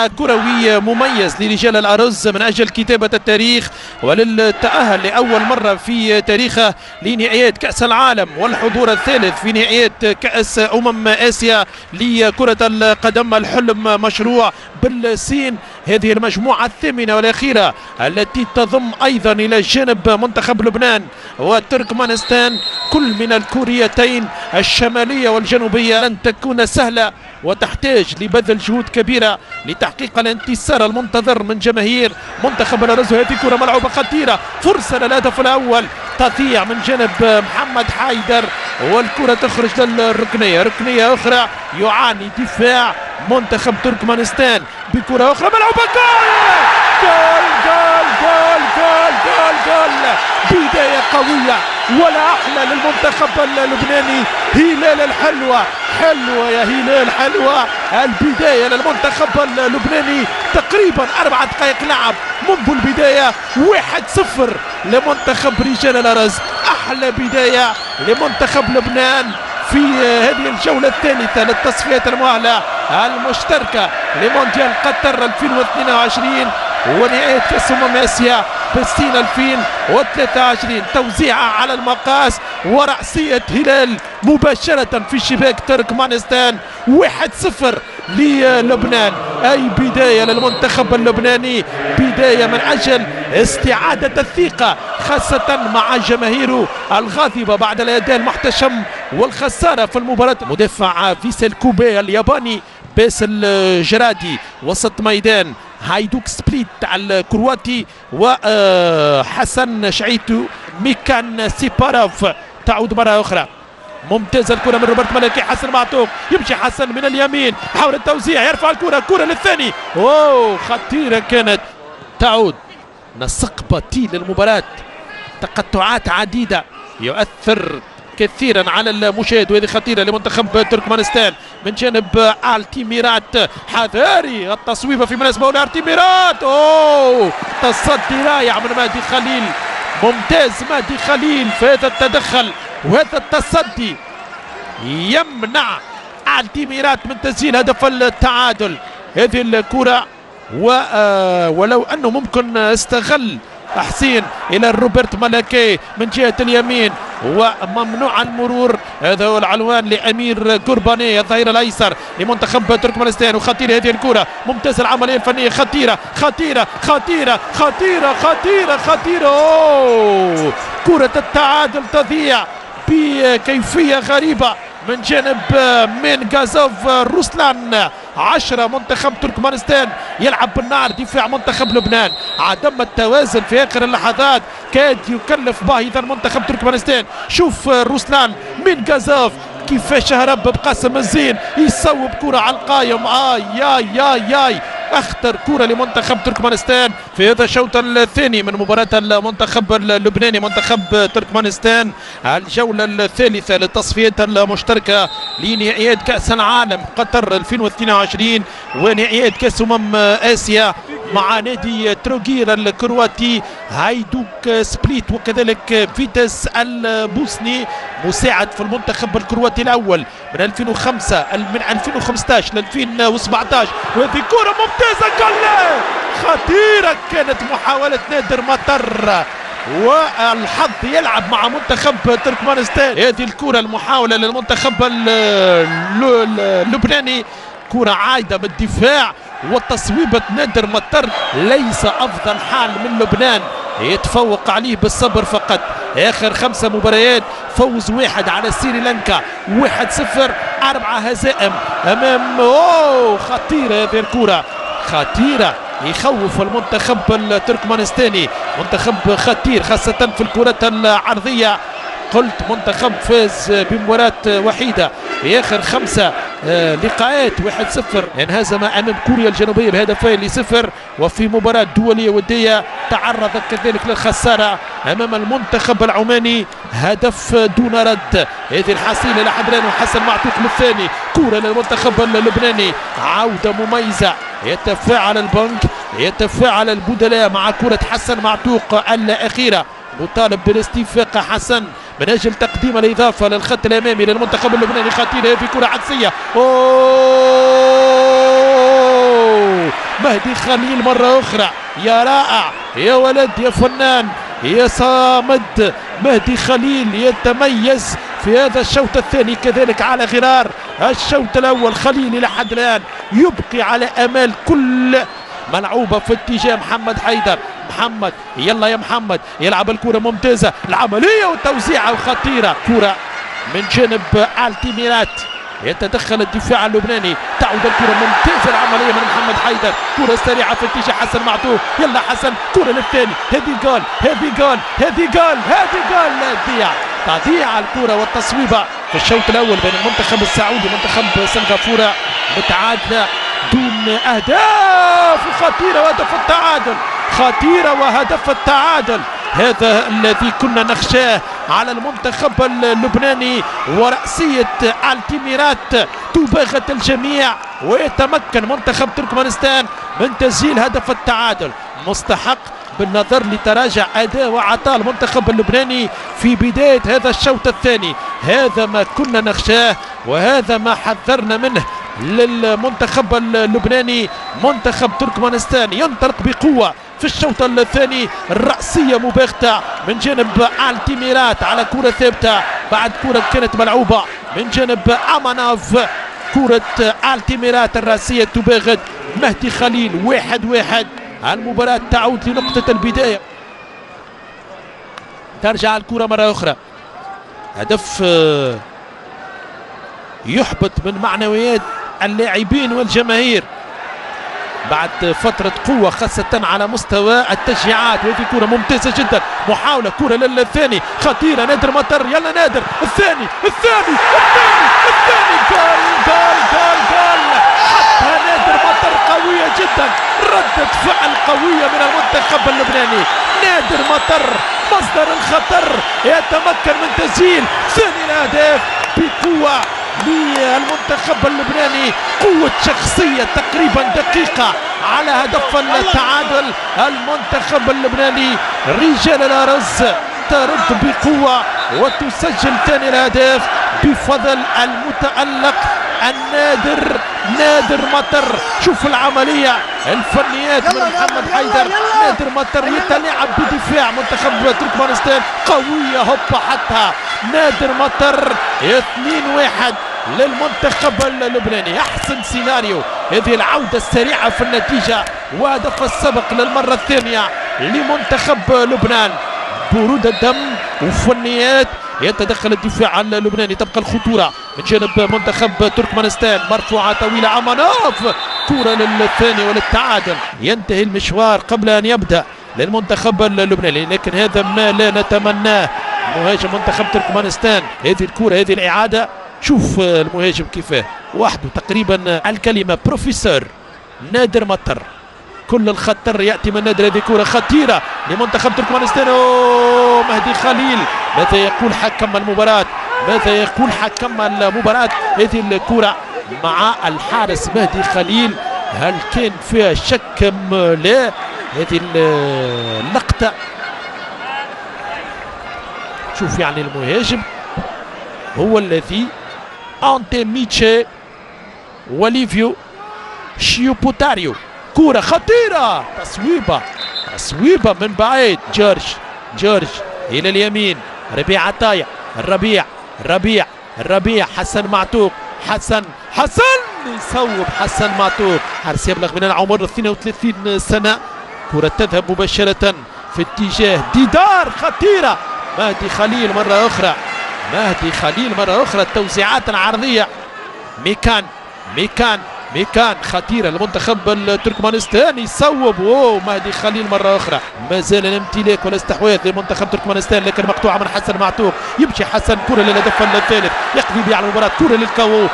كروي مميز لرجال الأرز من أجل كتابة التاريخ وللتأهل لأول مرة في تاريخه لنهائيات كأس العالم والحضور الثالث في نهائيات كأس آسيا لكرة القدم. الحلم مشروع بالصين. هذه المجموعة الثامنة والأخيرة التي تضم أيضا إلى جانب منتخب لبنان وتركمانستان كل من الكوريتين الشمالية والجنوبية لن تكون سهلة وتحتاج لبذل جهود كبيرة لتحقيق الانتصار المنتظر من جماهير منتخب الأرز. هذه كرة ملعوبة خطيرة، فرصة للهدف الأول تضيع من جانب محمد حيدر والكرة تخرج للركنية. ركنية أخرى يعاني دفاع منتخب تركمانستان بكرة أخرى ملعوبة. جول جول جول جول جول جول جول. بداية قوية ولا أحلى للمنتخب اللبناني. هلال الحلوة، حلوة يا هلال، حلوة البداية للمنتخب اللبناني. تقريبا 4 دقائق لعب منذ البداية. 1-0 لمنتخب رجال الأرز. أحلى بداية لمنتخب لبنان في هذه الجولة الثالثة للتصفيات المؤهلة المشتركة لمونديال قطر 2022 ونهائيات كأس آسيا بالصين 2023. توزيعها على المقاس ورأسية هلال مباشرة في شباك تركمانستان. 1-0 للبنان. أي بداية للمنتخب اللبناني، بداية من أجل استعادة الثقة خاصة مع جماهيره الغاضبة بعد الأداء المحتشم والخسارة في المباراة. مدافع فيسل كوبي الياباني، باسل جرادي وسط ميدان، هايدوك سبليت الكرواتي وحسن شعيتو ميكان سيباروف. تعود مرة أخرى ممتازة الكرة من روبرت ملكي. حسن معتوق، يمشي حسن من اليمين، حاول التوزيع، يرفع الكرة للثاني. اوه خطيرة كانت. تعود نسق بطيء للمباراة، تقطعات عديدة يؤثر كثيرا على المشاهد. وهذه خطيرة لمنتخب تركمانستان من جانب التيميرات. حذاري التصويبة في مناسبة الارتيميرات. اوه تصدي رائع من مهدي خليل، ممتاز مهدي خليل في هذا التدخل وهذا التصدي يمنع التيميرات من تسجيل هدف التعادل. هذه الكرة ولو انه ممكن استغل حسين الى روبرت ملكي من جهه اليمين وممنوع المرور. هذا هو العنوان لامير قرباني الظهير الايسر لمنتخب تركمانستان. وخطيره هذه الكره، ممتازه العمليه الفنيه، خطيره خطيره خطيره خطيره خطيره خطيره. أوه. كره التعادل تضيع بكيفيه غريبه من جانب من غازوف روسلان. 10 منتخب تركمانستان يلعب بالنار. دفاع منتخب لبنان، عدم التوازن في اخر اللحظات كاد يكلف باهظا منتخب تركمانستان. شوف روسلان من غازوف كيفاش هرب بقاسم الزين، يصوب كرة على القايم. ياي اخطر كرة لمنتخب تركمانستان في هذا الشوط الثاني من مباراة المنتخب اللبناني منتخب تركمانستان. الجولة الثالثة للتصفيات المشتركة لنهائيات كأس العالم قطر 2022 ونهائيات كأس آسيا مع نادي تروجير الكرواتي، هايدوك سبليت وكذلك فيتس البوسني مساعد في المنتخب الكرواتي الأول من 2005 من 2015 ل 2017. وهذه كرة ممتازة جول خطيرة كانت محاولة نادر مطر والحظ يلعب مع منتخب تركمانستان. هذه الكرة المحاولة للمنتخب اللبناني، كرة عايدة بالدفاع وتصويبة نادر مطر. ليس أفضل حال من لبنان، يتفوق عليه بالصبر فقط. آخر 5 مباريات فوز 1 على سريلانكا، 1-0، 4 هزائم أمام خطيرة هذه الكرة، خطيرة يخوف المنتخب التركمانستاني. منتخب خطير خاصة في الكرات العرضية. قلت منتخب فاز بمباراة وحيدة في آخر 5 لقاءات، 1-0 انهزم أمام كوريا الجنوبية ب2-0. وفي مباراة دولية ودية تعرض كذلك للخسارة أمام المنتخب العماني، هدف دون رد. هذه الحصيلة لحدران وحسن معتوق للثاني. كرة للمنتخب اللبناني، عودة مميزة، يتفاعل البنك، يتفاعل البدلاء مع كرة حسن معتوق الأخيرة. مطالب بالاستفاقة حسن من اجل تقديم الاضافه للخط الامامي للمنتخب اللبناني. خطيره في كره عكسيه. مهدي خليل مرة أخرى. يا رائع يا ولد يا فنان يا صامد. مهدي خليل يتميز في هذا الشوط الثاني كذلك على غرار الشوط الأول. خليل إلى حد الآن يبقي على أمال كل ملعوبة في اتجاه محمد حيدر. محمد يلا يا محمد يلعب الكرة ممتازة، العملية والتوزيعة وخطيرة. كرة من جانب التيميرات، يتدخل الدفاع اللبناني، تعود الكرة ممتازة، العملية من محمد حيدر، كرة سريعة في اتجاه حسن معطوف. يلا حسن كرة للثاني، هذه جول هذه جول هذه جول هذه جول. تضيع الكرة والتصويبة في الشوط الأول بين المنتخب السعودي ومنتخب سنغافورة متعادلة دون أهداف. خطيرة وهدف التعادل، خطيرة وهدف التعادل، هذا الذي كنا نخشاه على المنتخب اللبناني. ورأسية التيميرات تباغت الجميع، ويتمكن منتخب تركمانستان من تسجيل هدف التعادل مستحق بالنظر لتراجع أداء وعطاء المنتخب اللبناني في بداية هذا الشوط الثاني. هذا ما كنا نخشاه وهذا ما حذرنا منه للمنتخب اللبناني. منتخب تركمانستان ينطلق بقوة في الشوط الثاني، الرأسية مباغتة من جانب التيميرات على كرة ثابتة بعد كرة كانت ملعوبة من جانب أماناف. كرة التيميرات الرأسية تباغت مهدي خليل. 1-1 المباراة تعود لنقطة البداية. ترجع الكرة مرة أخرى، هدف يحبط من معنويات اللاعبين والجماهير بعد فترة قوة خاصة على مستوى التشجيعات. وهذه كرة ممتازة جدا، محاولة كرة للثاني خطيرة، نادر مطر. يلا نادر الثاني الثاني الثاني الثاني جول جول جول جول. حطها نادر مطر قوية جدا، ردة فعل قوية من المنتخب اللبناني. نادر مطر مصدر الخطر يتمكن من تسجيل ثاني الأهداف بقوة للمنتخب اللبناني. قوة شخصية تقريبا دقيقة على هدف التعادل. المنتخب اللبناني رجال الأرز ترد بقوة وتسجل ثاني الأهداف بفضل المتألق النادر نادر مطر. شوف العملية الفنيات من محمد حيدر. نادر مطر يتلاعب بدفاع منتخب تركمانستان، قوية هوبا حتى نادر مطر. 2-1 للمنتخب اللبناني. احسن سيناريو هذه العودة السريعة في النتيجة وهدف السبق للمرة الثانية لمنتخب لبنان. برودة دم وفنيات، يتدخل الدفاع اللبناني، تبقى الخطورة من جانب منتخب تركمانستان. مرفوعة طويلة أماناف، كرة للثاني وللتعادل. ينتهي المشوار قبل أن يبدأ للمنتخب اللبناني، لكن هذا ما لا نتمناه. مهاجم منتخب تركمانستان، هذه الكرة هذه الإعادة، شوف المهاجم كيفاه وحده تقريبا. الكلمة بروفيسور نادر مطر، كل الخطر يأتي من نادر. هذه كرة خطيرة لمنتخب تركمانستان. مهدي خليل، ماذا يقول حكم المباراة؟ ماذا يقول حكم المباراة؟ هذه الكرة مع الحارس مهدي خليل، هل كان فيها شك أم لا؟ هذه اللقطة شوف يعني المهاجم هو الذي أنتي ميتشي وليفيو شيوبوتاريو. كرة خطيرة، تصويبة من بعيد. جورج إلى اليمين، ربيع عطايا، الربيع حسن معتوق، حسن يصوب. حسن معتوق حارس يبلغ من العمر 32 سنة. كرة تذهب مباشرة في اتجاه ديدار، خطيرة. مهدي خليل مرة أخرى، التوزيعات العرضية. ميكان خطيرة المنتخب التركمانستاني، يصوب. مهدي خليل مرة أخرى، ما زال الامتلاك والاستحواذ لمنتخب تركمانستان، لكن مقطوعة من حسن معتوق. يمشي حسن، كرة للهدف الثالث يقضي بها على المباراة. كرة للكو،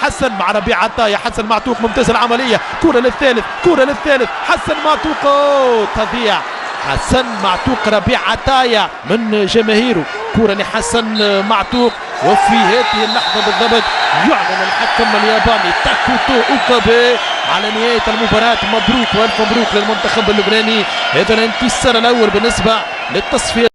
حسن مع ربيع عطايا. حسن معتوق ممتاز العملية، كرة للثالث حسن معتوق. تضيع حسن معتوق. ربيع عطايا من جماهيره، كرة لحسن معتوق. وفي هذه اللحظة بالضبط يعلن الحكم الياباني تاكوتو اوكابي على نهاية المباراة. مبروك والف مبروك للمنتخب اللبناني، هذا الانتصار الأول بالنسبة للتصفية.